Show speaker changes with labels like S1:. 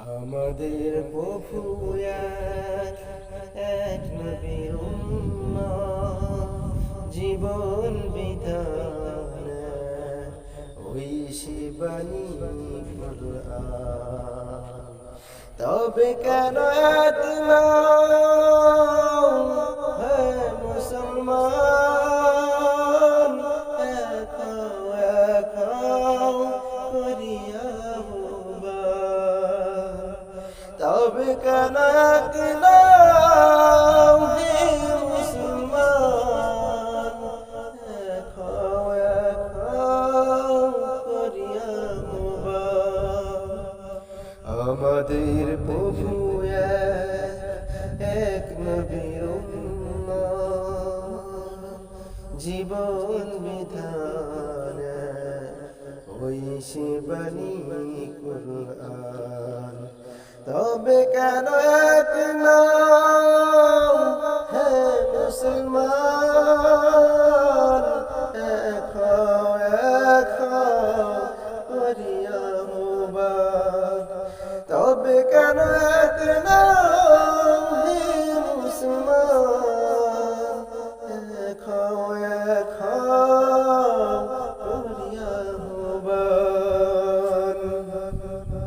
S1: আমাদের প্রভু এক নবীর উম্মত, জীবন বিধান ওই সে বাণী কুরআন। তবে কেন হে মুসলমান, একাও করিয়া তবে কেন হে মুসলমান, একাও করিয়া আমাদের প্রভু এক নবীর উম্মত, জীবন বিধান ওই সে বাণী কুরআন। তবে কেন